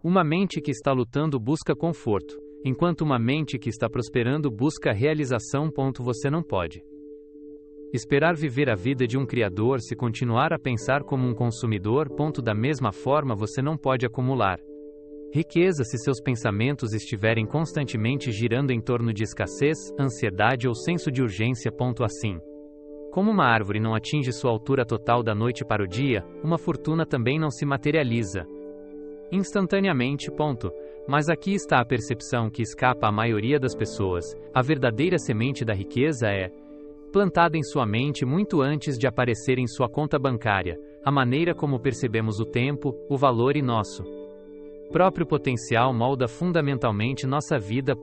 Uma mente que está lutando busca conforto, enquanto uma mente que está prosperando busca realização. Você não pode esperar viver a vida de um criador se continuar a pensar como um consumidor. Da mesma forma, você não pode acumular riqueza se seus pensamentos estiverem constantemente girando em torno de escassez, ansiedade ou senso de urgência. Assim como uma árvore não atinge sua altura total da noite para o dia, uma fortuna também não se materializa instantaneamente. Mas aqui está a percepção que escapa à maioria das pessoas. A verdadeira semente da riqueza é plantada em sua mente muito antes de aparecer em sua conta bancária. A maneira como percebemos o tempo, o valor e nosso próprio potencial molda fundamentalmente nossa vida.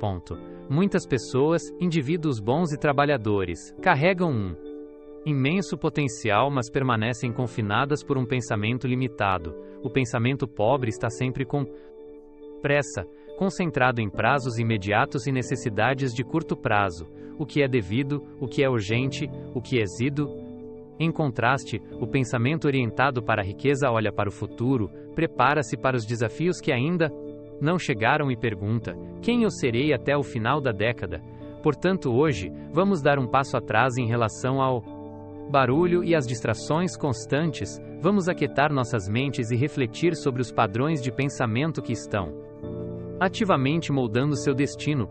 Muitas pessoas, indivíduos bons e trabalhadores, carregam um imenso potencial, mas permanecem confinadas por um pensamento limitado. O pensamento pobre está sempre com pressa, concentrado em prazos imediatos e necessidades de curto prazo, o que é devido, o que é urgente, o que é exido. Em contraste, o pensamento orientado para a riqueza olha para o futuro, prepara-se para os desafios que ainda não chegaram e pergunta: quem eu serei até o final da década? Portanto, hoje, vamos dar um passo atrás em relação ao barulho e às distrações constantes. Vamos aquietar nossas mentes e refletir sobre os padrões de pensamento que estão ativamente moldando seu destino.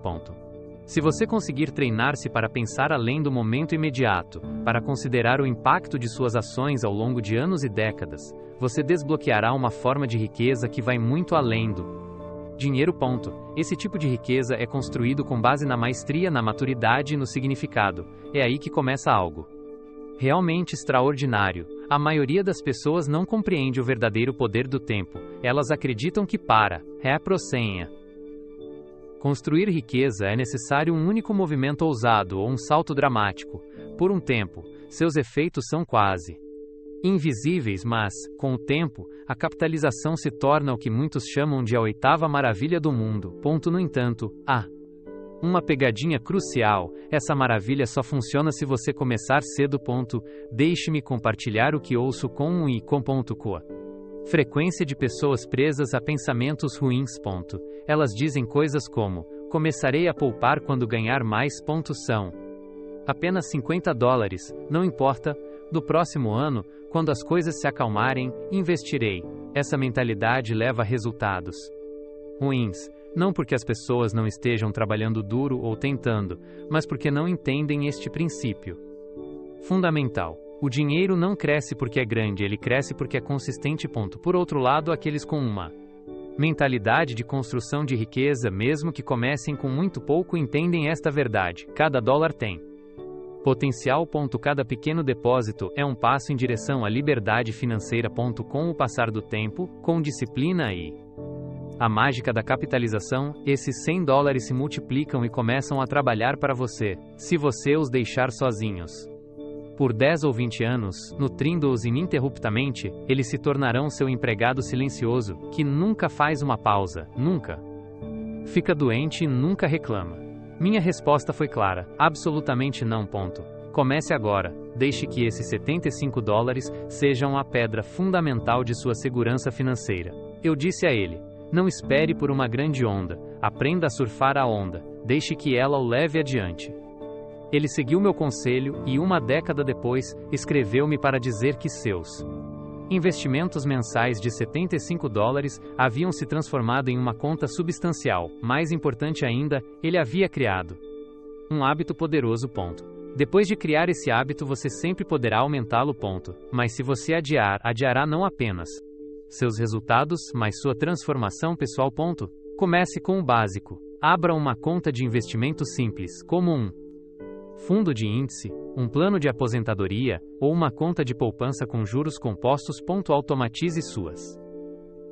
Se você conseguir treinar-se para pensar além do momento imediato, para considerar o impacto de suas ações ao longo de anos e décadas, você desbloqueará uma forma de riqueza que vai muito além do dinheiro. Esse tipo de riqueza é construído com base na maestria, na maturidade e no significado. É aí que começa algo realmente extraordinário. A maioria das pessoas não compreende o verdadeiro poder do tempo. Elas acreditam que para construir riqueza é necessário um único movimento ousado ou um salto dramático. Por um tempo, seus efeitos são quase invisíveis, mas, com o tempo, a capitalização se torna o que muitos chamam de a oitava maravilha do mundo. No entanto, há uma pegadinha crucial: essa maravilha só funciona se você começar cedo. Deixe-me compartilhar o que ouço com frequência de pessoas presas a pensamentos ruins. Elas dizem coisas como: começarei a poupar quando ganhar mais. São apenas $50, não importa. Do próximo ano, quando as coisas se acalmarem, investirei. Essa mentalidade leva a resultados ruins, não porque as pessoas não estejam trabalhando duro ou tentando, mas porque não entendem este princípio fundamental. O dinheiro não cresce porque é grande, ele cresce porque é consistente. Por outro lado, aqueles com uma mentalidade de construção de riqueza, mesmo que comecem com muito pouco, entendem esta verdade: cada dólar tem potencial. Cada pequeno depósito é um passo em direção à liberdade financeira. Com o passar do tempo, com disciplina e a mágica da capitalização, esses $100 se multiplicam e começam a trabalhar para você, se você os deixar sozinhos. Por 10 ou 20 anos, nutrindo-os ininterruptamente, eles se tornarão seu empregado silencioso, que nunca faz uma pausa, nunca fica doente e nunca reclama. Minha resposta foi clara: absolutamente não. Comece agora. Deixe que esses $75 sejam a pedra fundamental de sua segurança financeira. Eu disse a ele: não espere por uma grande onda, aprenda a surfar a onda, deixe que ela o leve adiante. Ele seguiu meu conselho e, uma década depois, escreveu-me para dizer que seus investimentos mensais de $75 haviam se transformado em uma conta substancial. Mais importante ainda, ele havia criado um hábito poderoso. Depois de criar esse hábito, você sempre poderá aumentá-lo. Mas se você adiar, adiará não apenas seus resultados, mas sua transformação pessoal. Comece com o básico. Abra uma conta de investimento simples, como um fundo de índice, um plano de aposentadoria, ou uma conta de poupança com juros compostos. Automatize suas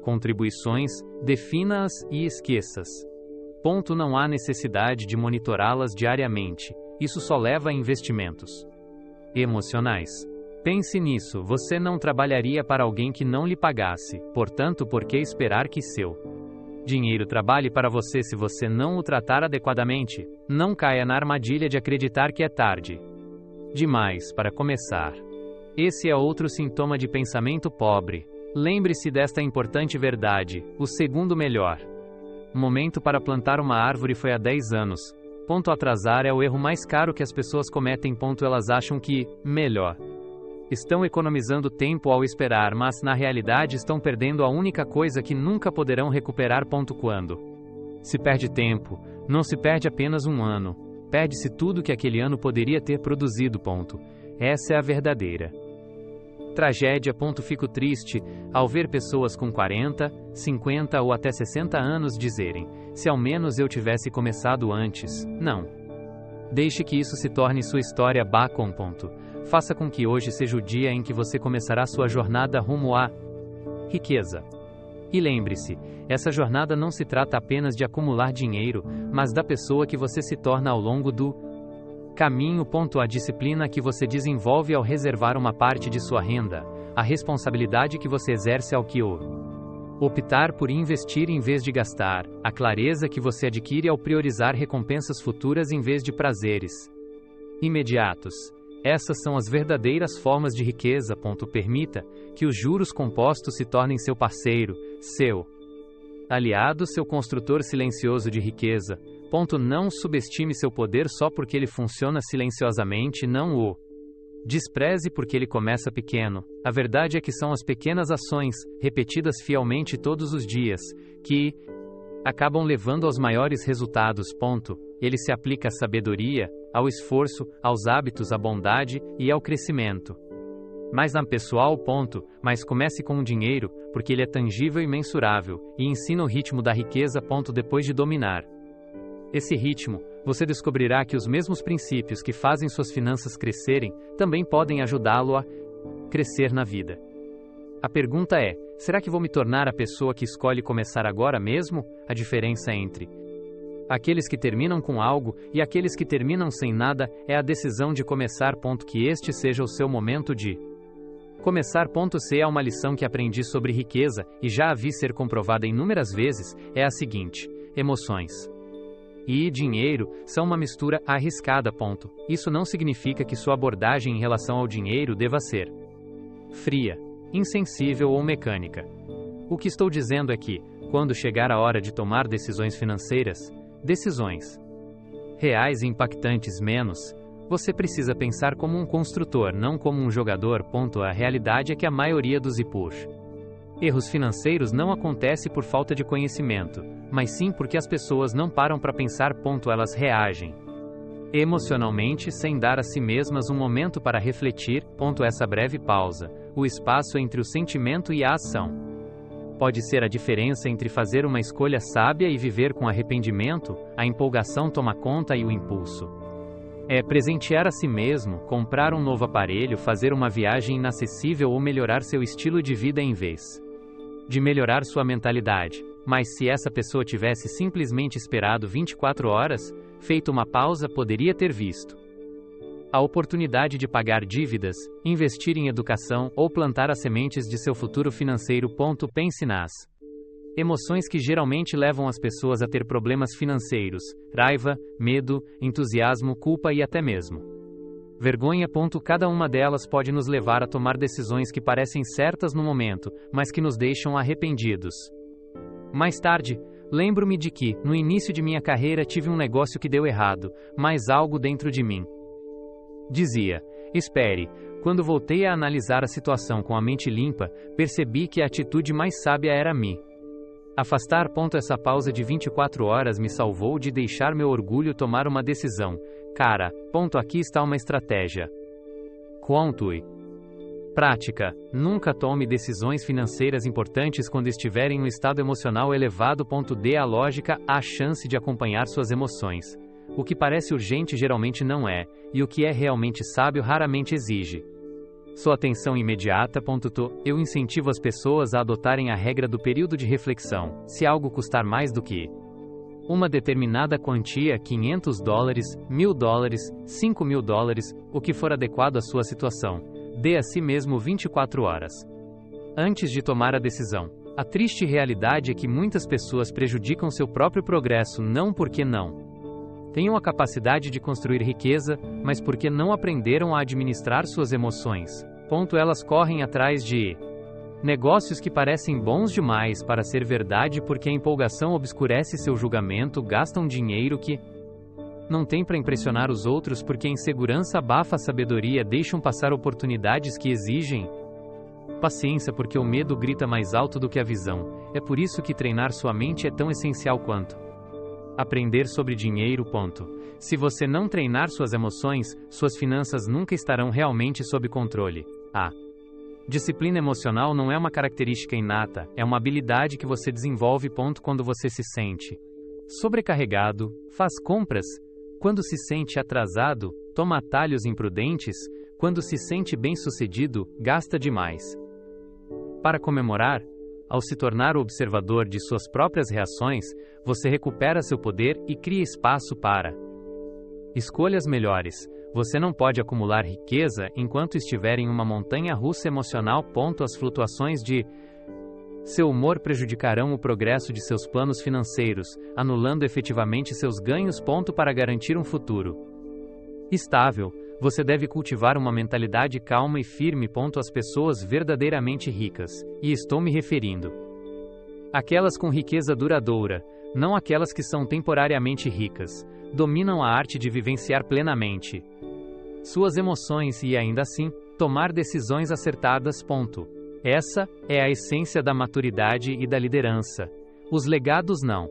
contribuições, defina-as e esqueça-as. Não há necessidade de monitorá-las diariamente. Isso só leva a investimentos emocionais. Pense nisso: você não trabalharia para alguém que não lhe pagasse, portanto, por que esperar que seu dinheiro trabalhe para você se você não o tratar adequadamente? Não caia na armadilha de acreditar que é tarde demais para começar. Esse é outro sintoma de pensamento pobre. Lembre-se desta importante verdade: o segundo melhor momento para plantar uma árvore foi há 10 anos. Atrasar é o erro mais caro que as pessoas cometem. Elas acham que, melhor, estão economizando tempo ao esperar, mas na realidade estão perdendo a única coisa que nunca poderão recuperar. Quando se perde tempo, não se perde apenas um ano, perde-se tudo que aquele ano poderia ter produzido. Essa é a verdadeira tragédia. Fico triste ao ver pessoas com 40, 50 ou até 60 anos dizerem: se ao menos eu tivesse começado antes. Não. Deixe que isso se torne sua história. Faça com que hoje seja o dia em que você começará sua jornada rumo à riqueza. E lembre-se, essa jornada não se trata apenas de acumular dinheiro, mas da pessoa que você se torna ao longo do caminho. A disciplina que você desenvolve ao reservar uma parte de sua renda, a responsabilidade que você exerce ao que optar por investir em vez de gastar, a clareza que você adquire ao priorizar recompensas futuras em vez de prazeres imediatos. Essas são as verdadeiras formas de riqueza. Permita que os juros compostos se tornem seu parceiro, seu aliado, seu construtor silencioso de riqueza. Não subestime seu poder só porque ele funciona silenciosamente. Não o despreze porque ele começa pequeno. A verdade é que são as pequenas ações, repetidas fielmente todos os dias, que acabam levando aos maiores resultados. Ele se aplica à sabedoria, ao esforço, aos hábitos, à bondade e ao crescimento. Mas na pessoal. Mas comece com o dinheiro, porque ele é tangível e mensurável, e ensina o ritmo da riqueza. Depois de dominar esse ritmo, você descobrirá que os mesmos princípios que fazem suas finanças crescerem também podem ajudá-lo a crescer na vida. A pergunta é: será que vou me tornar a pessoa que escolhe começar agora mesmo? A diferença entre aqueles que terminam com algo e aqueles que terminam sem nada é a decisão de começar. Que este seja o seu momento de começar. Se há uma lição que aprendi sobre riqueza e já a vi ser comprovada inúmeras vezes, é a seguinte: emoções e dinheiro são uma mistura arriscada. Isso não significa que sua abordagem em relação ao dinheiro deva ser fria, insensível ou mecânica. O que estou dizendo é que, quando chegar a hora de tomar decisões financeiras, decisões reais e impactantes, você precisa pensar como um construtor, não como um jogador. A realidade é que a maioria dos erros financeiros não acontece por falta de conhecimento, mas sim porque as pessoas não param para pensar. Elas reagem emocionalmente sem dar a si mesmas um momento para refletir. Essa breve pausa, o espaço entre o sentimento e a ação, pode ser a diferença entre fazer uma escolha sábia e viver com arrependimento. A empolgação toma conta e o impulso é presentear a si mesmo, comprar um novo aparelho, fazer uma viagem inacessível ou melhorar seu estilo de vida em vez de melhorar sua mentalidade. Mas se essa pessoa tivesse simplesmente esperado 24 horas, feito uma pausa, poderia ter visto a oportunidade de pagar dívidas, investir em educação ou plantar as sementes de seu futuro financeiro. Pense nas emoções que geralmente levam as pessoas a ter problemas financeiros: raiva, medo, entusiasmo, culpa e até mesmo vergonha. Cada uma delas pode nos levar a tomar decisões que parecem certas no momento, mas que nos deixam arrependidos mais tarde. Lembro-me de que, no início de minha carreira, tive um negócio que deu errado, mas algo dentro de mim dizia: espere. Quando voltei a analisar a situação com a mente limpa, percebi que a atitude mais sábia era me afastar. Essa pausa de 24 horas me salvou de deixar meu orgulho tomar uma decisão. Cara, aqui está uma estratégia. Quanto prática: nunca tome decisões financeiras importantes quando estiver em um estado emocional elevado. Dê à lógica a chance de acompanhar suas emoções. O que parece urgente geralmente não é, e o que é realmente sábio raramente exige sua atenção imediata. Eu incentivo as pessoas a adotarem a regra do período de reflexão. Se algo custar mais do que uma determinada quantia, $500, $1.000, $5.000, o que for adequado à sua situação, dê a si mesmo 24 horas antes de tomar a decisão. A triste realidade é que muitas pessoas prejudicam seu próprio progresso não porque não tenham a capacidade de construir riqueza, mas porque não aprenderam a administrar suas emoções. Elas correm atrás de Negócios que parecem bons demais para ser verdade porque a empolgação obscurece seu julgamento, gastam dinheiro que não tem para impressionar os outros porque a insegurança abafa a sabedoria, deixam passar oportunidades que exigem paciência porque o medo grita mais alto do que a visão. É por isso que treinar sua mente é tão essencial quanto aprender sobre dinheiro. Se você não treinar suas emoções, suas finanças nunca estarão realmente sob controle. A disciplina emocional não é uma característica inata, é uma habilidade que você desenvolve. Quando você se sente sobrecarregado, faz compras. Quando se sente atrasado, toma atalhos imprudentes. Quando se sente bem-sucedido, gasta demais. Para comemorar, ao se tornar o observador de suas próprias reações, você recupera seu poder e cria espaço para escolhas melhores. Você não pode acumular riqueza enquanto estiver em uma montanha-russa emocional. As flutuações de seu humor prejudicarão o progresso de seus planos financeiros, anulando efetivamente seus ganhos. Para garantir um futuro estável, você deve cultivar uma mentalidade calma e firme. As pessoas verdadeiramente ricas, e estou me referindo àquelas com riqueza duradoura, não aquelas que são temporariamente ricas, dominam a arte de vivenciar plenamente suas emoções e, ainda assim, tomar decisões acertadas. Essa é a essência da maturidade e da liderança. Os legados não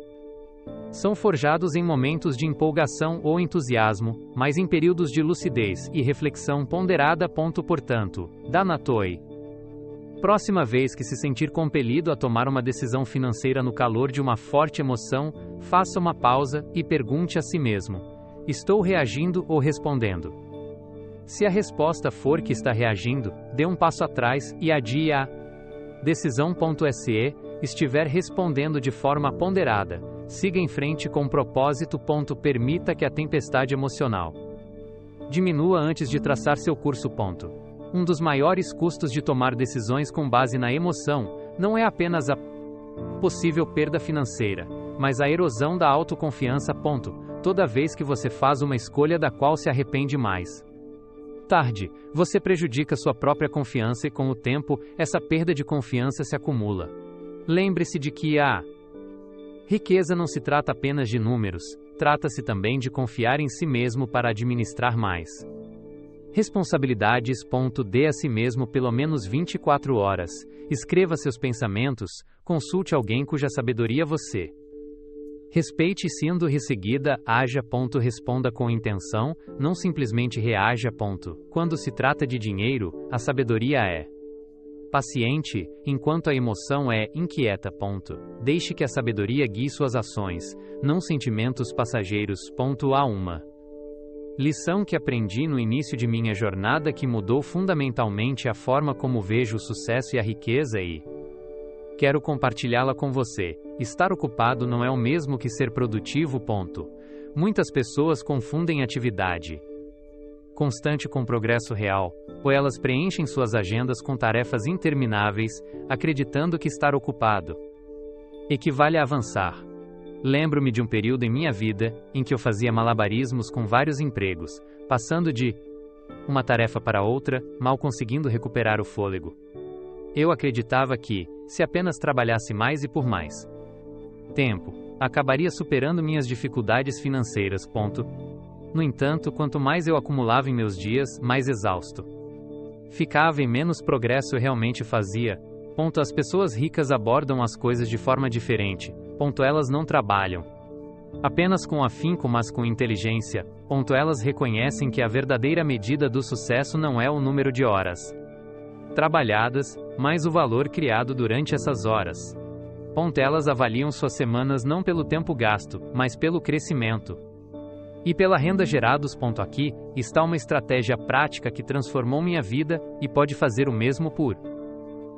são forjados em momentos de empolgação ou entusiasmo, mas em períodos de lucidez e reflexão ponderada. Portanto, Danatoi. Próxima vez que se sentir compelido a tomar uma decisão financeira no calor de uma forte emoção, faça uma pausa e pergunte a si mesmo: estou reagindo ou respondendo? Se a resposta for que está reagindo, dê um passo atrás e adie a decisão. Se estiver respondendo de forma ponderada, siga em frente com propósito. Permita que a tempestade emocional diminua antes de traçar seu curso. Um dos maiores custos de tomar decisões com base na emoção não é apenas a possível perda financeira, mas a erosão da autoconfiança. Toda vez que você faz uma escolha da qual se arrepende mais tarde, você prejudica sua própria confiança e, com o tempo, essa perda de confiança se acumula. Lembre-se de que a riqueza não se trata apenas de números, trata-se também de confiar em si mesmo para administrar mais responsabilidades. Dê a si mesmo pelo menos 24 horas, escreva seus pensamentos, consulte alguém cuja sabedoria você respeite, sendo em seguida, haja. Responda com intenção, não simplesmente reaja. Quando se trata de dinheiro, a sabedoria é paciente, enquanto a emoção é inquieta. Deixe que a sabedoria guie suas ações, não sentimentos passageiros. Há uma lição que aprendi no início de minha jornada que mudou fundamentalmente a forma como vejo o sucesso e a riqueza e quero compartilhá-la com você. Estar ocupado não é o mesmo que ser produtivo. Muitas pessoas confundem atividade constante com progresso real, ou elas preenchem suas agendas com tarefas intermináveis, acreditando que estar ocupado equivale a avançar. Lembro-me de um período em minha vida em que eu fazia malabarismos com vários empregos, passando de uma tarefa para outra, mal conseguindo recuperar o fôlego. Eu acreditava que, se apenas trabalhasse mais e por mais tempo, acabaria superando minhas dificuldades financeiras. No entanto, quanto mais eu acumulava em meus dias, mais exausto ficava e menos progresso eu realmente fazia. As pessoas ricas abordam as coisas de forma diferente. Elas não trabalham apenas com afinco, mas com inteligência. Elas reconhecem que a verdadeira medida do sucesso não é o número de horas trabalhadas, mas o valor criado durante essas horas. Elas avaliam suas semanas não pelo tempo gasto, mas pelo crescimento e pela renda gerados. Aqui está uma estratégia prática que transformou minha vida e pode fazer o mesmo por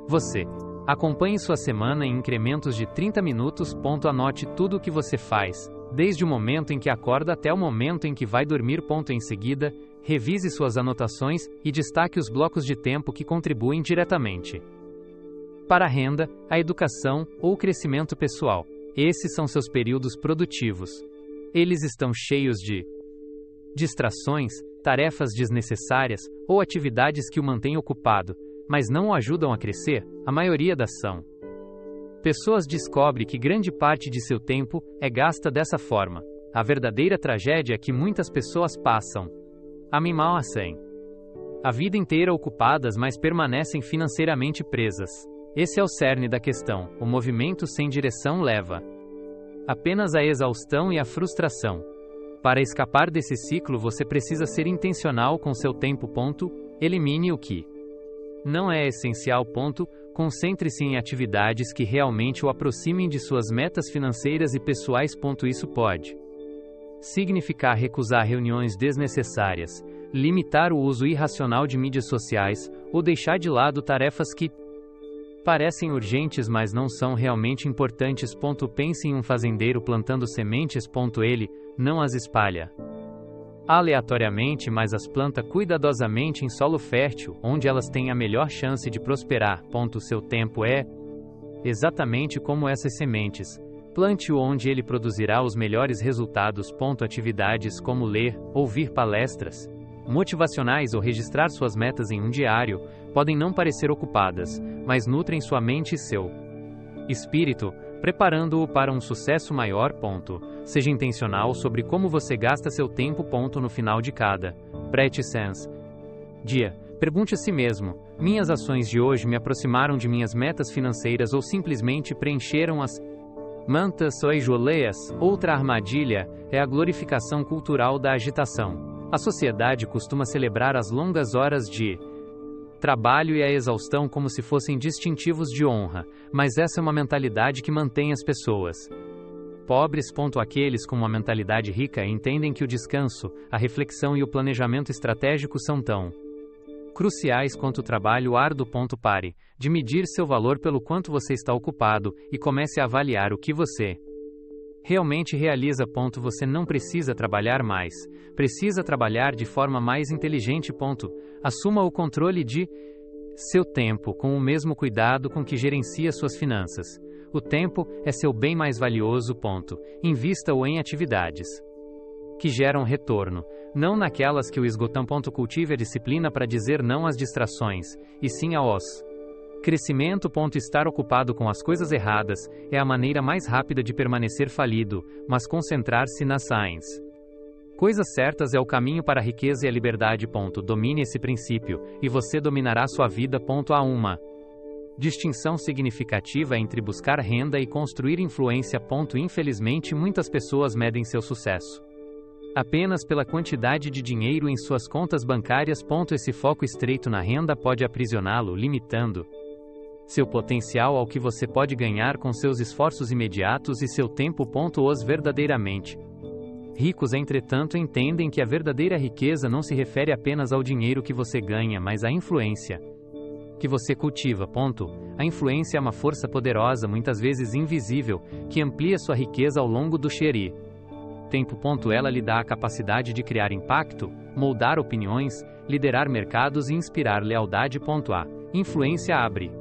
você. Acompanhe sua semana em incrementos de 30 minutos. Anote tudo o que você faz, desde o momento em que acorda até o momento em que vai dormir. Em seguida, revise suas anotações e destaque os blocos de tempo que contribuem diretamente para a renda, a educação ou o crescimento pessoal. Esses são seus períodos produtivos. Eles estão cheios de distrações, tarefas desnecessárias ou atividades que o mantêm ocupado. mas não o ajudam a crescer, a maioria das são. Pessoas descobrem que grande parte de seu tempo é gasta dessa forma. A verdadeira tragédia é que muitas pessoas passam a vida inteira ocupadas, mas permanecem financeiramente presas. Esse é o cerne da questão. O movimento sem direção leva apenas à exaustão e à frustração. Para escapar desse ciclo, você precisa ser intencional com seu tempo. Elimine o que não é essencial. Concentre-se em atividades que realmente o aproximem de suas metas financeiras e pessoais. Isso pode significar recusar reuniões desnecessárias, limitar o uso irracional de mídias sociais, ou deixar de lado tarefas que parecem urgentes mas não são realmente importantes. Pense em um fazendeiro plantando sementes. Ele não as espalha aleatoriamente, mas as planta cuidadosamente em solo fértil, onde elas têm a melhor chance de prosperar. Seu tempo é exatamente como essas sementes. Plante-o onde ele produzirá os melhores resultados. Atividades como ler, ouvir palestras motivacionais ou registrar suas metas em um diário podem não parecer ocupadas, mas nutrem sua mente e seu espírito, preparando-o para um sucesso maior. Seja intencional sobre como você gasta seu tempo. No final de cada dia, pergunte a si mesmo: minhas ações de hoje me aproximaram de minhas metas financeiras ou simplesmente preencheram as mantas ou joleias? Outra armadilha é a glorificação cultural da agitação. A sociedade costuma celebrar as longas horas de trabalho e a exaustão como se fossem distintivos de honra, mas essa é uma mentalidade que mantém as pessoas pobres. Aqueles com uma mentalidade rica entendem que o descanso, a reflexão e o planejamento estratégico são tão cruciais quanto o trabalho árduo. Pare de medir seu valor pelo quanto você está ocupado e comece a avaliar o que você realmente realiza. Você não precisa trabalhar mais, precisa trabalhar de forma mais inteligente. Assuma o controle de seu tempo com o mesmo cuidado com que gerencia suas finanças. O tempo é seu bem mais valioso. Invista-o em atividades que geram retorno, não naquelas que o esgotam. Cultive a disciplina para dizer não às distrações, e sim aos crescimento. Estar ocupado com as coisas erradas é a maneira mais rápida de permanecer falido, mas concentrar-se nas coisas certas é o caminho para a riqueza e a liberdade. Domine esse princípio, e você dominará sua vida. Há uma distinção significativa entre buscar renda e construir influência. Infelizmente, muitas pessoas medem seu sucesso apenas pela quantidade de dinheiro em suas contas bancárias. Esse foco estreito na renda pode aprisioná-lo, limitando seu potencial ao que você pode ganhar com seus esforços imediatos e seu tempo. Os verdadeiramente ricos, entretanto, entendem que a verdadeira riqueza não se refere apenas ao dinheiro que você ganha, mas à influência que você cultiva. A influência é uma força poderosa, muitas vezes invisível, que amplia sua riqueza ao longo do tempo. Ela lhe dá a capacidade de criar impacto, moldar opiniões, liderar mercados e inspirar lealdade. A influência abre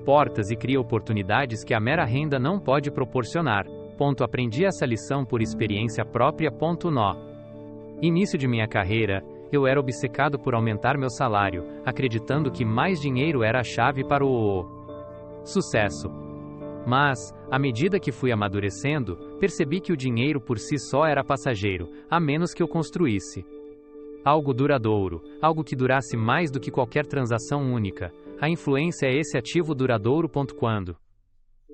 portas e cria oportunidades que a mera renda não pode proporcionar. Aprendi essa lição por experiência própria. No início de minha carreira, eu era obcecado por aumentar meu salário, acreditando que mais dinheiro era a chave para o sucesso. Mas, à medida que fui amadurecendo, percebi que o dinheiro por si só era passageiro, a menos que eu construísse algo duradouro, algo que durasse mais do que qualquer transação única. A influência é esse ativo duradouro. Quando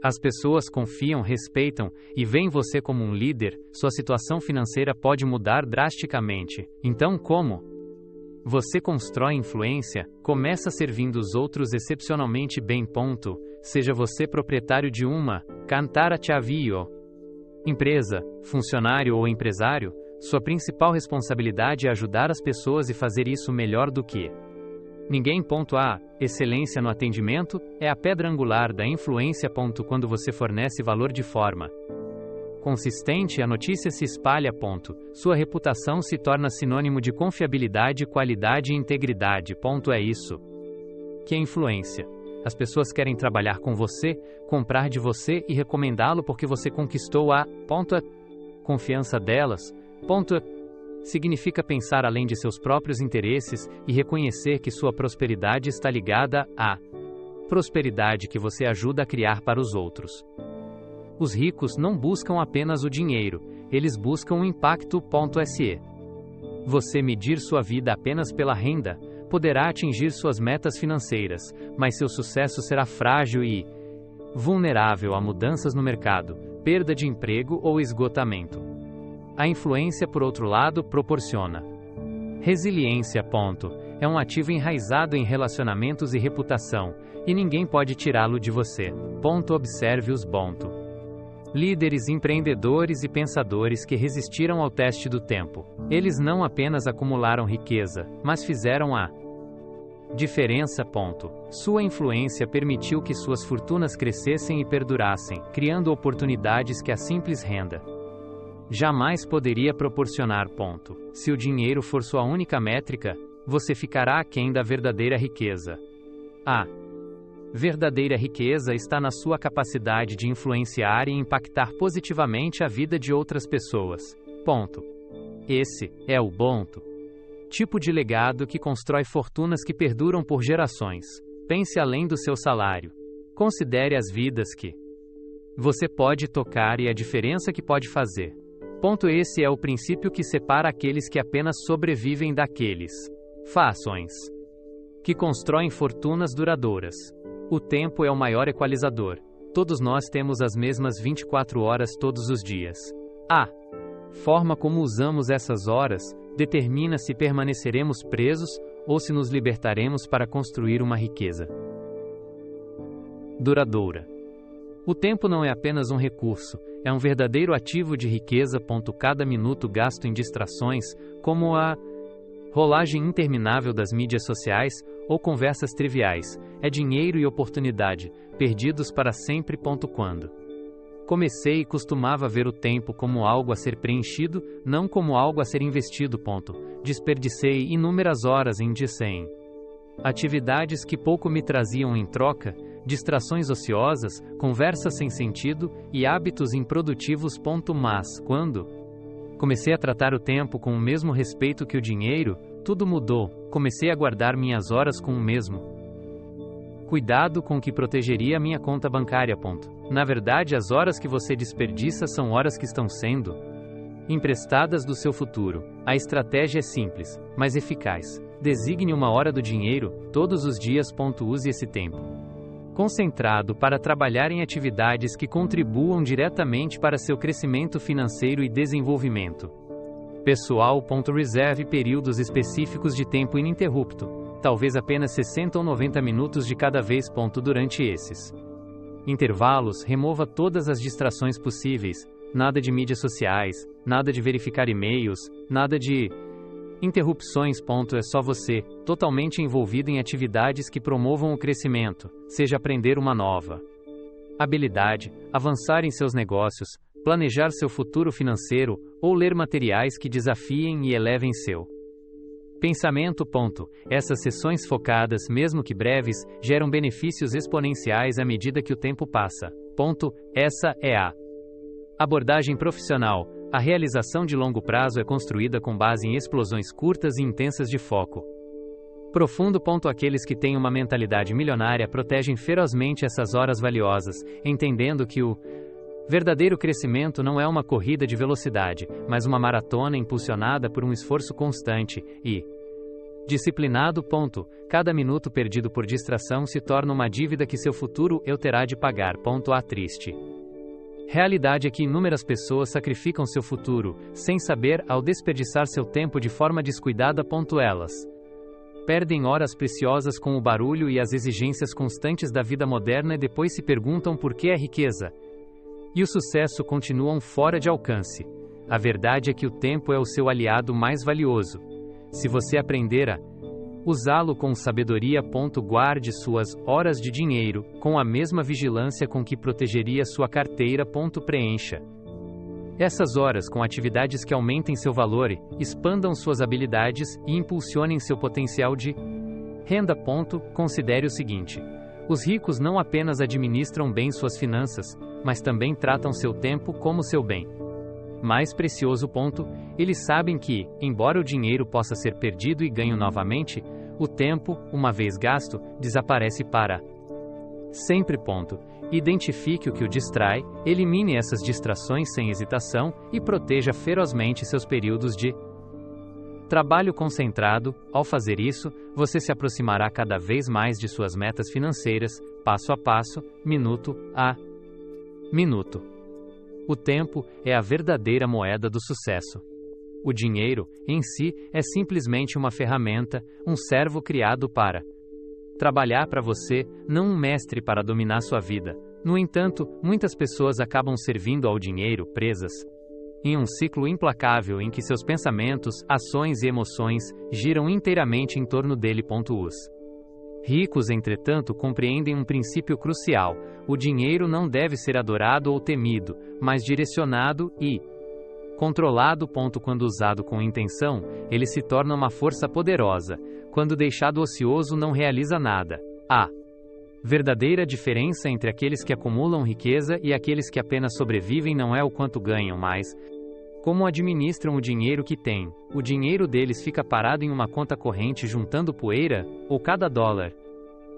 as pessoas confiam, respeitam e veem você como um líder, sua situação financeira pode mudar drasticamente. Então, como você constrói influência? Começa servindo os outros excepcionalmente bem. Seja você proprietário de uma cantara-chavio, empresa, funcionário ou empresário, sua principal responsabilidade é ajudar as pessoas e fazer isso melhor do que ninguém. A excelência no atendimento é a pedra angular da influência. Quando você fornece valor de forma consistente, a notícia se espalha. Sua reputação se torna sinônimo de confiabilidade, qualidade e integridade. É isso que é influência. As pessoas querem trabalhar com você, comprar de você e recomendá-lo porque você conquistou a confiança delas. significa pensar além de seus próprios interesses e reconhecer que sua prosperidade está ligada à prosperidade que você ajuda a criar para os outros. Os ricos não buscam apenas o dinheiro, eles buscam o impacto.se. Você medir sua vida apenas pela renda poderá atingir suas metas financeiras, mas seu sucesso será frágil e vulnerável a mudanças no mercado, perda de emprego ou esgotamento. A influência, por outro lado, proporciona resiliência. É um ativo enraizado em relacionamentos e reputação, e ninguém pode tirá-lo de você. Observe-os. Líderes, empreendedores e pensadores que resistiram ao teste do tempo. Eles não apenas acumularam riqueza, mas fizeram a diferença. Sua influência permitiu que suas fortunas crescessem e perdurassem, criando oportunidades que a simples renda jamais poderia proporcionar. Se o dinheiro for sua única métrica, você ficará aquém da verdadeira riqueza. A verdadeira riqueza está na sua capacidade de influenciar e impactar positivamente a vida de outras pessoas. Esse é o tipo de legado que constrói fortunas que perduram por gerações. Pense além do seu salário. Considere as vidas que você pode tocar e a diferença que pode fazer. Esse é o princípio que separa aqueles que apenas sobrevivem daqueles fações que constroem fortunas duradouras. O tempo é o maior equalizador. Todos nós temos as mesmas 24 horas todos os dias. A forma como usamos essas horas determina se permaneceremos presos ou se nos libertaremos para construir uma riqueza duradoura. O tempo não é apenas um recurso, é um verdadeiro ativo de riqueza. Cada minuto gasto em distrações, como a rolagem interminável das mídias sociais ou conversas triviais, é dinheiro e oportunidade, perdidos para sempre. Quando comecei, costumava ver o tempo como algo a ser preenchido, não como algo a ser investido. Desperdicei inúmeras horas em atividades que pouco me traziam em troca, distrações ociosas, conversas sem sentido e hábitos improdutivos. Mas, quando comecei a tratar o tempo com o mesmo respeito que o dinheiro, tudo mudou. Comecei a guardar minhas horas com o mesmo cuidado com que protegeria minha conta bancária. Na verdade, as horas que você desperdiça são horas que estão sendo emprestadas do seu futuro. A estratégia é simples, mas eficaz. Designe uma hora do dinheiro, todos os dias. Use esse tempo concentrado para trabalhar em atividades que contribuam diretamente para seu crescimento financeiro e desenvolvimento pessoal. Reserve períodos específicos de tempo ininterrupto, talvez apenas 60 ou 90 minutos de cada vez. Durante esses intervalos, remova todas as distrações possíveis, nada de mídias sociais, nada de verificar e-mails, nada de interrupções. É só você, totalmente envolvido em atividades que promovam o crescimento, seja aprender uma nova habilidade, avançar em seus negócios, planejar seu futuro financeiro ou ler materiais que desafiem e elevem seu pensamento. Essas sessões focadas, mesmo que breves, geram benefícios exponenciais à medida que o tempo passa. Essa é a abordagem profissional. A realização de longo prazo é construída com base em explosões curtas e intensas de foco profundo. Aqueles que têm uma mentalidade milionária protegem ferozmente essas horas valiosas, entendendo que o verdadeiro crescimento não é uma corrida de velocidade, mas uma maratona impulsionada por um esforço constante e disciplinado. Cada minuto perdido por distração se torna uma dívida que seu futuro eu terá de pagar. A triste realidade é que inúmeras pessoas sacrificam seu futuro, sem saber, ao desperdiçar seu tempo de forma descuidada. Elas perdem horas preciosas com o barulho e as exigências constantes da vida moderna e depois se perguntam por que a riqueza e o sucesso continuam fora de alcance. A verdade é que o tempo é o seu aliado mais valioso. Se você aprender a usá-lo com sabedoria. Guarde suas horas de dinheiro com a mesma vigilância com que protegeria sua carteira. Preencha essas horas com atividades que aumentem seu valor, expandam suas habilidades e impulsionem seu potencial de renda. Considere o seguinte: os ricos não apenas administram bem suas finanças, mas também tratam seu tempo como seu bem mais precioso. Eles sabem que, embora o dinheiro possa ser perdido e ganho novamente, o tempo, uma vez gasto, desaparece para sempre. Identifique o que o distrai, elimine essas distrações sem hesitação e proteja ferozmente seus períodos de trabalho concentrado. Ao fazer isso, você se aproximará cada vez mais de suas metas financeiras, passo a passo, minuto a minuto. O tempo é a verdadeira moeda do sucesso. O dinheiro, em si, é simplesmente uma ferramenta, um servo criado para trabalhar para você, não um mestre para dominar sua vida. No entanto, muitas pessoas acabam servindo ao dinheiro, presas em um ciclo implacável em que seus pensamentos, ações e emoções giram inteiramente em torno dele. Os ricos, entretanto, compreendem um princípio crucial: o dinheiro não deve ser adorado ou temido, mas direcionado e controlado. Quando usado com intenção, ele se torna uma força poderosa. Quando deixado ocioso, não realiza nada. A verdadeira diferença entre aqueles que acumulam riqueza e aqueles que apenas sobrevivem não é o quanto ganham, mas como administram o dinheiro que têm. O dinheiro deles fica parado em uma conta corrente juntando poeira, ou cada dólar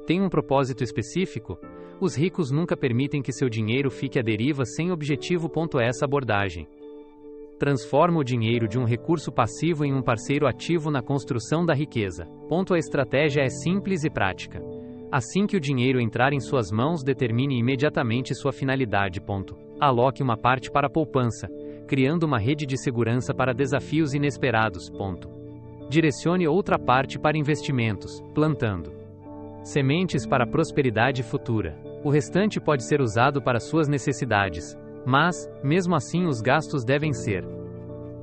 tem um propósito específico? Os ricos nunca permitem que seu dinheiro fique à deriva sem objetivo. Essa abordagem transforma o dinheiro de um recurso passivo em um parceiro ativo na construção da riqueza. A estratégia é simples e prática. Assim que o dinheiro entrar em suas mãos, determine imediatamente sua finalidade. Aloque uma parte para a poupança, criando uma rede de segurança para desafios inesperados. Direcione outra parte para investimentos, plantando sementes para a prosperidade futura. O restante pode ser usado para suas necessidades. Mas, mesmo assim, os gastos devem ser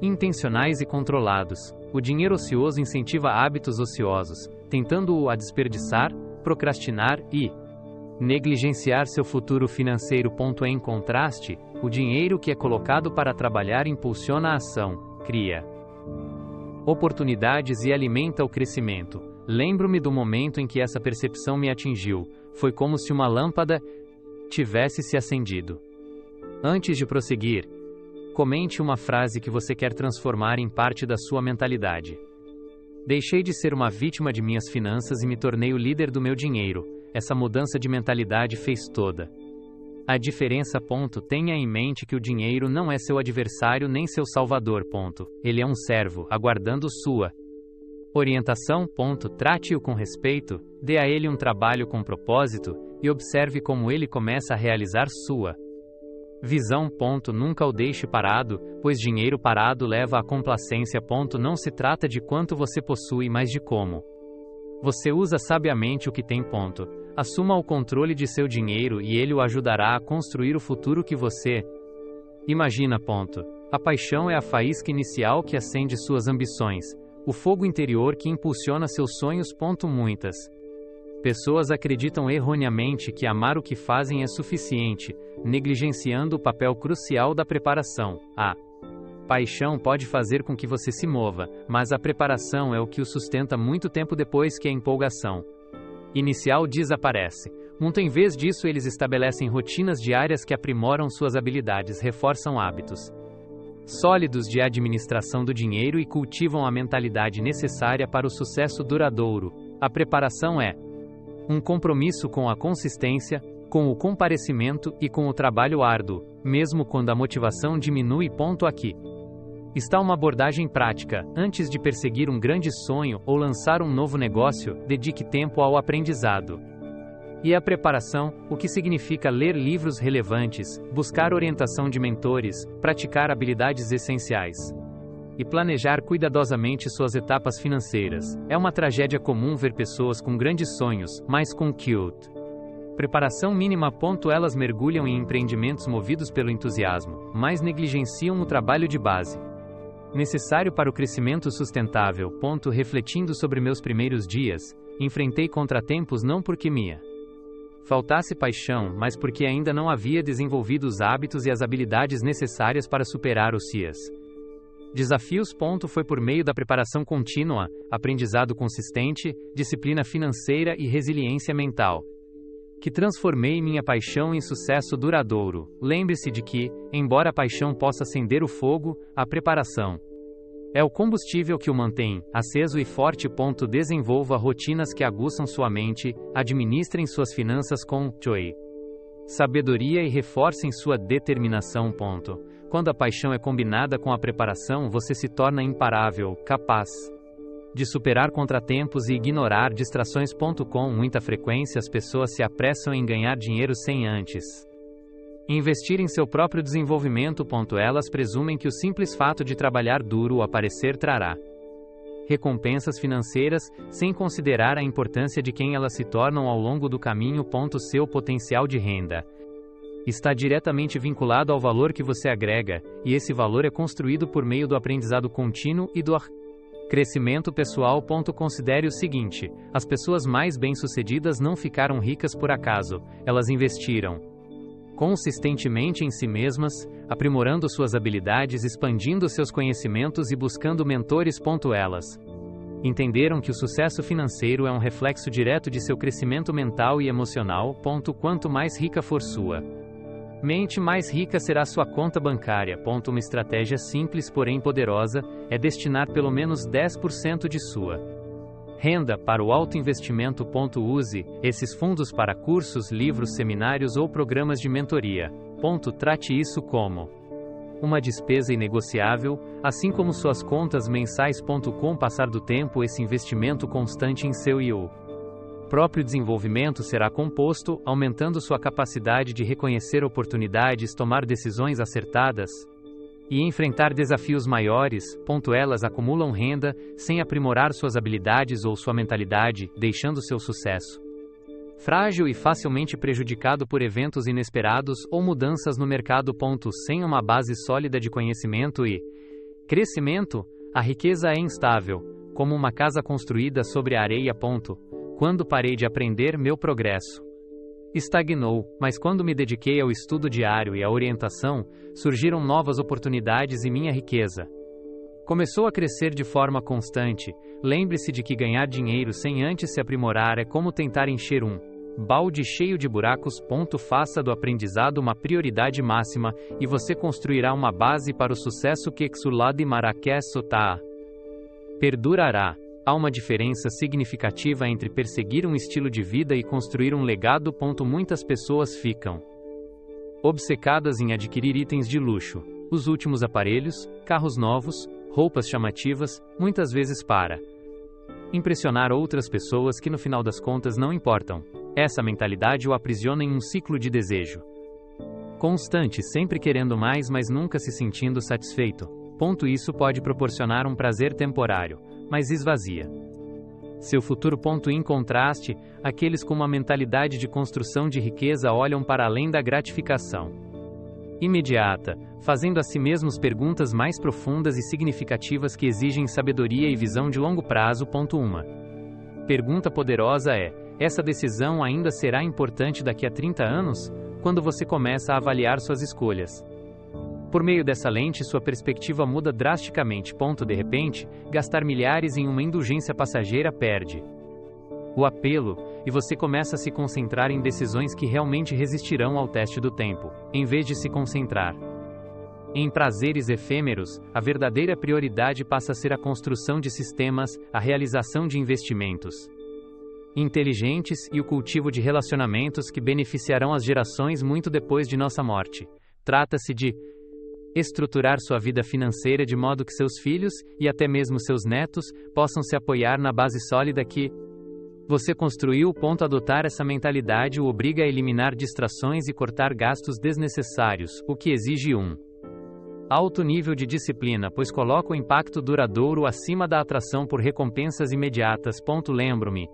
intencionais e controlados. O dinheiro ocioso incentiva hábitos ociosos, tentando-o a desperdiçar, procrastinar e negligenciar seu futuro financeiro. Em contraste, o dinheiro que é colocado para trabalhar impulsiona a ação, cria oportunidades e alimenta o crescimento. Lembro-me do momento em que essa percepção me atingiu. Foi como se uma lâmpada tivesse se acendido. Antes de prosseguir, comente uma frase que você quer transformar em parte da sua mentalidade. Deixei de ser uma vítima de minhas finanças e me tornei o líder do meu dinheiro. Essa mudança de mentalidade fez toda a diferença. Tenha em mente que o dinheiro não é seu adversário nem seu salvador. Ele é um servo, aguardando sua orientação. Trate-o com respeito, dê a ele um trabalho com propósito e observe como ele começa a realizar sua visão. Nunca o deixe parado, pois dinheiro parado leva à complacência. Não se trata de quanto você possui, mas de como você usa sabiamente o que tem. Assuma o controle de seu dinheiro e ele o ajudará a construir o futuro que você imagina. A paixão é a faísca inicial que acende suas ambições, o fogo interior que impulsiona seus sonhos. Muitas pessoas acreditam erroneamente que amar o que fazem é suficiente, negligenciando o papel crucial da preparação. A paixão pode fazer com que você se mova, mas a preparação é o que o sustenta muito tempo depois que a empolgação inicial desaparece. Em vez disso, eles estabelecem rotinas diárias que aprimoram suas habilidades, reforçam hábitos sólidos de administração do dinheiro e cultivam a mentalidade necessária para o sucesso duradouro. A preparação é um compromisso com a consistência, com o comparecimento e com o trabalho árduo, mesmo quando a motivação diminui. Aqui está uma abordagem prática. Antes de perseguir um grande sonho ou lançar um novo negócio, dedique tempo ao aprendizado e à preparação, o que significa ler livros relevantes, buscar orientação de mentores, praticar habilidades essenciais e planejar cuidadosamente suas etapas financeiras. É uma tragédia comum ver pessoas com grandes sonhos, mas com cute preparação mínima. Elas mergulham em empreendimentos movidos pelo entusiasmo, mas negligenciam o trabalho de base necessário para o crescimento sustentável. Refletindo sobre meus primeiros dias, enfrentei contratempos não porque me faltasse paixão, mas porque ainda não havia desenvolvido os hábitos e as habilidades necessárias para superar os desafios. Foi por meio da preparação contínua, aprendizado consistente, disciplina financeira e resiliência mental que transformei minha paixão em sucesso duradouro. Lembre-se de que, embora a paixão possa acender o fogo, a preparação é o combustível que o mantém aceso e forte. Desenvolva rotinas que aguçam sua mente, administrem suas finanças com sabedoria e reforcem sua determinação. Quando a paixão é combinada com a preparação, você se torna imparável, capaz de superar contratempos e ignorar distrações. Com muita frequência as pessoas se apressam em ganhar dinheiro sem antes investir em seu próprio desenvolvimento. Elas presumem que o simples fato de trabalhar duro aparecer trará recompensas financeiras, sem considerar a importância de quem elas se tornam ao longo do caminho. Seu potencial de renda está diretamente vinculado ao valor que você agrega, e esse valor é construído por meio do aprendizado contínuo e do crescimento pessoal. Considere o seguinte: as pessoas mais bem-sucedidas não ficaram ricas por acaso, elas investiram consistentemente em si mesmas, aprimorando suas habilidades, expandindo seus conhecimentos e buscando mentores. Elas entenderam que o sucesso financeiro é um reflexo direto de seu crescimento mental e emocional. Quanto mais rica for sua mente, mais rica será sua conta bancária. Uma estratégia simples, porém poderosa, é destinar pelo menos 10% de sua renda para o autoinvestimento. Use esses fundos para cursos, livros, seminários ou programas de mentoria. Trate isso como uma despesa inegociável, assim como suas contas mensais. Com o passar do tempo, esse investimento constante em seu e o próprio desenvolvimento será composto, aumentando sua capacidade de reconhecer oportunidades, tomar decisões acertadas e enfrentar desafios maiores. Elas acumulam renda, sem aprimorar suas habilidades ou sua mentalidade, deixando seu sucesso frágil e facilmente prejudicado por eventos inesperados ou mudanças no mercado. Sem uma base sólida de conhecimento e crescimento, a riqueza é instável, como uma casa construída sobre a areia. Quando parei de aprender, meu progresso estagnou, mas quando me dediquei ao estudo diário e à orientação, surgiram novas oportunidades e minha riqueza começou a crescer de forma constante. Lembre-se de que ganhar dinheiro sem antes se aprimorar é como tentar encher um balde cheio de buracos. Faça do aprendizado uma prioridade máxima, e você construirá uma base para o sucesso que Exulad Marrakech perdurará. Há uma diferença significativa entre perseguir um estilo de vida e construir um legado. Muitas pessoas ficam obcecadas em adquirir itens de luxo, os últimos aparelhos, carros novos, roupas chamativas, muitas vezes para impressionar outras pessoas que no final das contas não importam. Essa mentalidade o aprisiona em um ciclo de desejo constante, sempre querendo mais, mas nunca se sentindo satisfeito. Isso pode proporcionar um prazer temporário, mas esvazia seu futuro. Em contraste, aqueles com uma mentalidade de construção de riqueza olham para além da gratificação imediata, fazendo a si mesmos perguntas mais profundas e significativas que exigem sabedoria e visão de longo prazo. Uma pergunta poderosa é: essa decisão ainda será importante daqui a 30 anos? Quando você começa a avaliar suas escolhas por meio dessa lente, sua perspectiva muda drasticamente. De repente, gastar milhares em uma indulgência passageira perde o apelo, e você começa a se concentrar em decisões que realmente resistirão ao teste do tempo. Em vez de se concentrar em prazeres efêmeros, a verdadeira prioridade passa a ser a construção de sistemas, a realização de investimentos inteligentes e o cultivo de relacionamentos que beneficiarão as gerações muito depois de nossa morte. Trata-se de estruturar sua vida financeira de modo que seus filhos, e até mesmo seus netos, possam se apoiar na base sólida que você construiu. Adotar essa mentalidade o obriga a eliminar distrações e cortar gastos desnecessários, o que exige um alto nível de disciplina, pois coloca o impacto duradouro acima da atração por recompensas imediatas. Lembro-me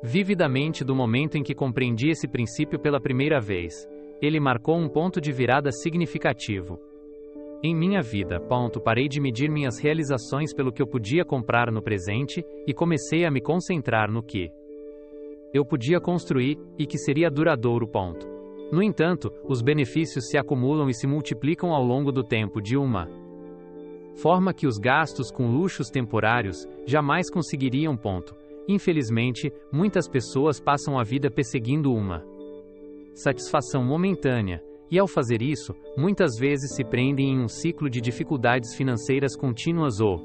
vividamente do momento em que compreendi esse princípio pela primeira vez. Ele marcou um ponto de virada significativo em minha vida. Parei de medir minhas realizações pelo que eu podia comprar no presente, e comecei a me concentrar no que eu podia construir, e que seria duradouro. No entanto, os benefícios se acumulam e se multiplicam ao longo do tempo de uma forma que os gastos com luxos temporários jamais conseguiriam. Infelizmente, muitas pessoas passam a vida perseguindo uma satisfação momentânea, e ao fazer isso, muitas vezes se prendem em um ciclo de dificuldades financeiras contínuas. O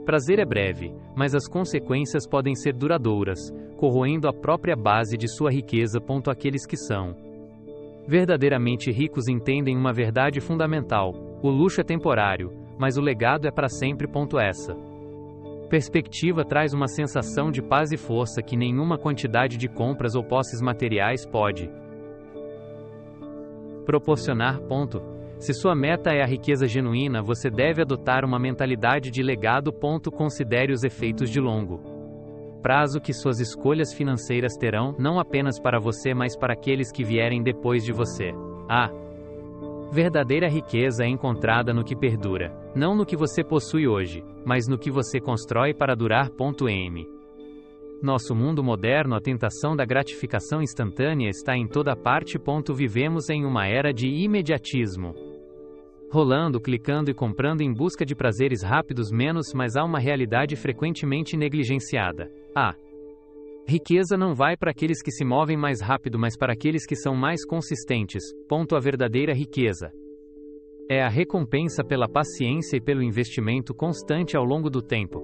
prazer é breve, mas as consequências podem ser duradouras, corroendo a própria base de sua riqueza. Aqueles que são verdadeiramente ricos entendem uma verdade fundamental: o luxo é temporário, mas o legado é para sempre. Essa perspectiva traz uma sensação de paz e força que nenhuma quantidade de compras ou posses materiais pode proporcionar. Se sua meta é a riqueza genuína, você deve adotar uma mentalidade de legado. Considere os efeitos de longo prazo que suas escolhas financeiras terão, não apenas para você, mas para aqueles que vierem depois de você. A verdadeira riqueza é encontrada no que perdura, não no que você possui hoje, mas no que você constrói para durar. Nosso mundo moderno, a tentação da gratificação instantânea está em toda parte. Vivemos em uma era de imediatismo. Rolando, clicando e comprando em busca de prazeres rápidos, mas há uma realidade frequentemente negligenciada. A riqueza não vai para aqueles que se movem mais rápido, mas para aqueles que são mais consistentes. A verdadeira riqueza é a recompensa pela paciência e pelo investimento constante ao longo do tempo.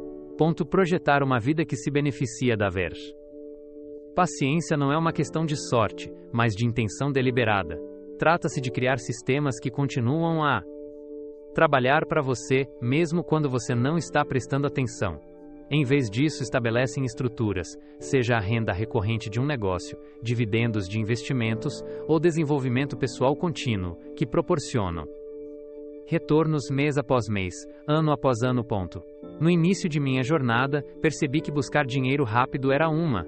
Projetar uma vida que se beneficia da paciência não é uma questão de sorte, mas de intenção deliberada. Trata-se de criar sistemas que continuam a trabalhar para você, mesmo quando você não está prestando atenção. Em vez disso, estabelecem estruturas, seja a renda recorrente de um negócio, dividendos de investimentos ou desenvolvimento pessoal contínuo, que proporcionam retornos mês após mês, ano após ano. No início de minha jornada, percebi que buscar dinheiro rápido era uma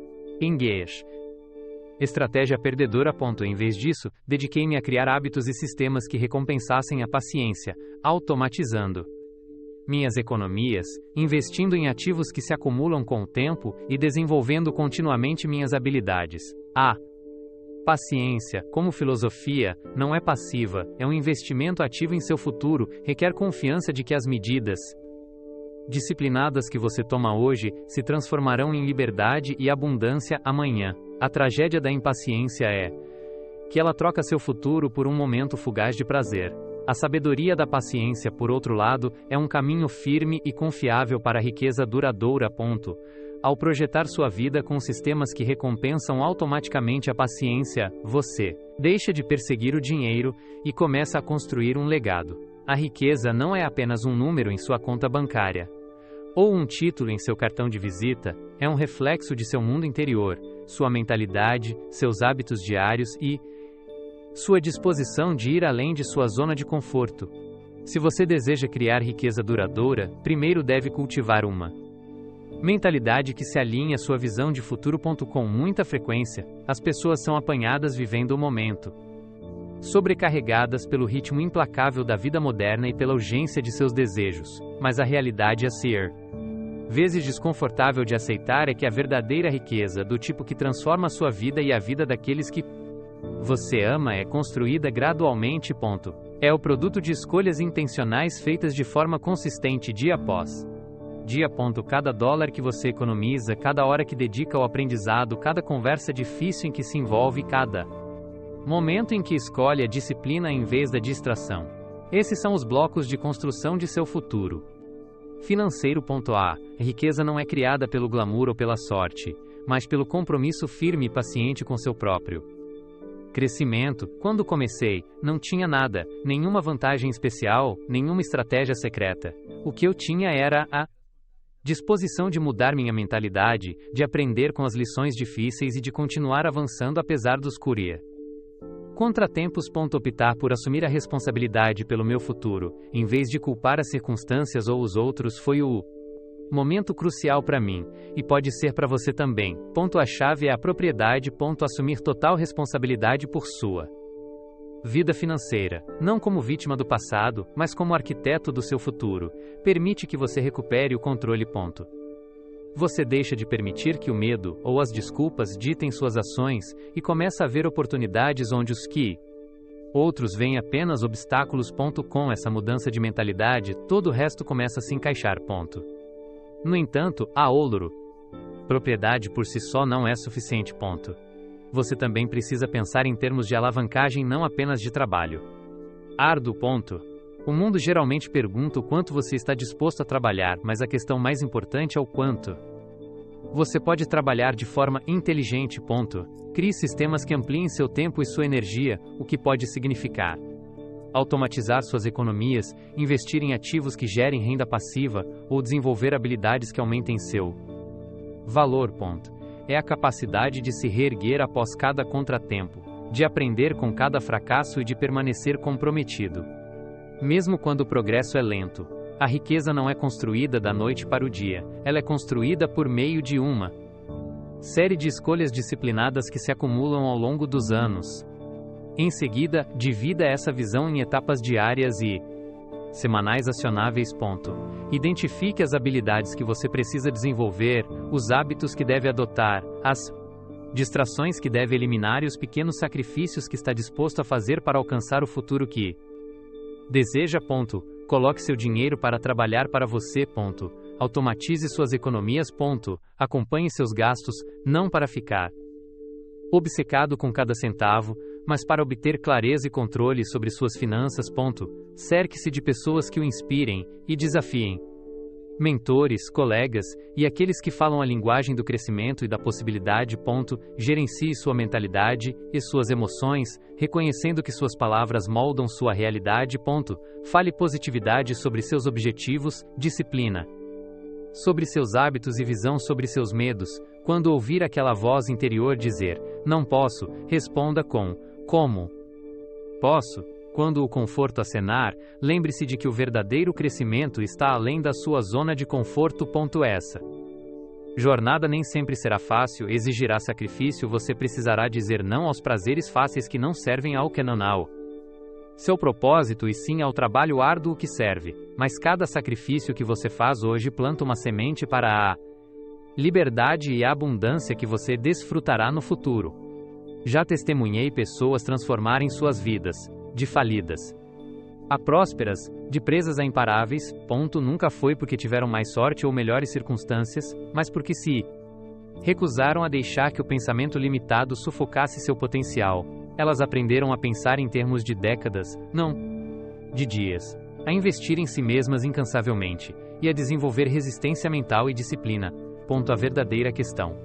estratégia perdedora. Em vez disso, dediquei-me a criar hábitos e sistemas que recompensassem a paciência, automatizando minhas economias, investindo em ativos que se acumulam com o tempo e desenvolvendo continuamente minhas habilidades. A paciência, como filosofia, não é passiva, é um investimento ativo em seu futuro, requer confiança de que as medidas disciplinadas que você toma hoje se transformarão em liberdade e abundância amanhã. A tragédia da impaciência é que ela troca seu futuro por um momento fugaz de prazer. A sabedoria da paciência, por outro lado, é um caminho firme e confiável para a riqueza duradoura. Ao projetar sua vida com sistemas que recompensam automaticamente a paciência, você deixa de perseguir o dinheiro e começa a construir um legado. A riqueza não é apenas um número em sua conta bancária ou um título em seu cartão de visita, é um reflexo de seu mundo interior, sua mentalidade, seus hábitos diários e sua disposição de ir além de sua zona de conforto. Se você deseja criar riqueza duradoura, primeiro deve cultivar uma mentalidade que se alinhe à sua visão de futuro. Com muita frequência, as pessoas são apanhadas vivendo o momento, sobrecarregadas pelo ritmo implacável da vida moderna e pela urgência de seus desejos. Mas a realidade a ser vezes desconfortável de aceitar é que a verdadeira riqueza, do tipo que transforma sua vida e a vida daqueles que você ama, é construída gradualmente. É o produto de escolhas intencionais feitas de forma consistente dia após dia. Cada dólar que você economiza, cada hora que dedica ao aprendizado, cada conversa difícil em que se envolve, cada momento em que escolhe a disciplina em vez da distração. Esses são os blocos de construção de seu futuro financeiro. A riqueza não é criada pelo glamour ou pela sorte, mas pelo compromisso firme e paciente com seu próprio crescimento. Quando comecei, não tinha nada, nenhuma vantagem especial, nenhuma estratégia secreta. O que eu tinha era a disposição de mudar minha mentalidade, de aprender com as lições difíceis e de continuar avançando apesar dos contratempos. Optar por assumir a responsabilidade pelo meu futuro, em vez de culpar as circunstâncias ou os outros, foi o momento crucial para mim, e pode ser para você também. A chave é a propriedade. Assumir total responsabilidade por sua vida financeira, não como vítima do passado, mas como arquiteto do seu futuro, permite que você recupere o controle. Você deixa de permitir que o medo ou as desculpas ditem suas ações e começa a ver oportunidades onde os outros veem apenas obstáculos. Com essa mudança de mentalidade, todo o resto começa a se encaixar. No entanto, a ouro propriedade por si só não é suficiente. você também precisa pensar em termos de alavancagem, não apenas de trabalho. Árduo. O mundo geralmente pergunta o quanto você está disposto a trabalhar, mas a questão mais importante é o quanto você pode trabalhar de forma inteligente. Crie sistemas que ampliem seu tempo e sua energia, o que pode significar automatizar suas economias, investir em ativos que gerem renda passiva ou desenvolver habilidades que aumentem seu valor. É a capacidade de se reerguer após cada contratempo, de aprender com cada fracasso e de permanecer comprometido. Mesmo quando o progresso é lento, a riqueza não é construída da noite para o dia, ela é construída por meio de uma série de escolhas disciplinadas que se acumulam ao longo dos anos. Em seguida, divida essa visão em etapas diárias e semanais acionáveis. Identifique as habilidades que você precisa desenvolver, os hábitos que deve adotar, as distrações que deve eliminar e os pequenos sacrifícios que está disposto a fazer para alcançar o futuro que deseja. Coloque seu dinheiro para trabalhar para você. Automatize suas economias. Acompanhe seus gastos, não para ficar obcecado com cada centavo, mas para obter clareza e controle sobre suas finanças. Cerque-se de pessoas que o inspirem e desafiem. Mentores, colegas e aqueles que falam a linguagem do crescimento e da possibilidade. Gerencie sua mentalidade e suas emoções, reconhecendo que suas palavras moldam sua realidade. Fale positividade sobre seus objetivos, disciplina sobre seus hábitos e visão sobre seus medos. Quando ouvir aquela voz interior dizer, não posso, responda com, como posso? Quando o conforto acenar, lembre-se de que o verdadeiro crescimento está além da sua zona de conforto. Essa jornada nem sempre será fácil, exigirá sacrifício, você precisará dizer não aos prazeres fáceis que não servem ao que não seu propósito e sim ao trabalho árduo que serve, mas cada sacrifício que você faz hoje planta uma semente para a liberdade e a abundância que você desfrutará no futuro. Já testemunhei pessoas transformarem suas vidas, de falidas a prósperas, de presas a imparáveis. Nunca foi porque tiveram mais sorte ou melhores circunstâncias, mas porque se recusaram a deixar que o pensamento limitado sufocasse seu potencial. Elas aprenderam a pensar em termos de décadas, não de dias, a investir em si mesmas incansavelmente e a desenvolver resistência mental e disciplina. A verdadeira questão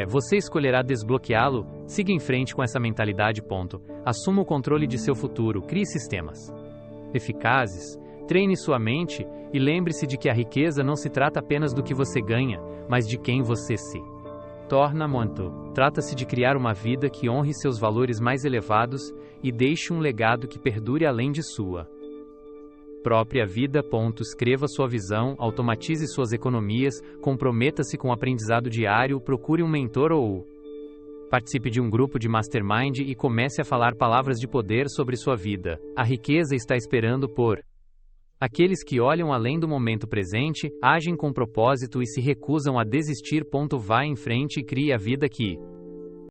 você escolherá desbloqueá-lo. Siga em frente com essa mentalidade. Assuma o controle de seu futuro, crie sistemas eficazes, treine sua mente e lembre-se de que a riqueza não se trata apenas do que você ganha, mas de quem você se torna. Trata-se de criar uma vida que honre seus valores mais elevados e deixe um legado que perdure além de sua própria vida. Escreva sua visão, automatize suas economias, comprometa-se com o aprendizado diário, procure um mentor ou participe de um grupo de mastermind e comece a falar palavras de poder sobre sua vida. A riqueza está esperando por aqueles que olham além do momento presente, agem com propósito e se recusam a desistir. Vá em frente e crie a vida que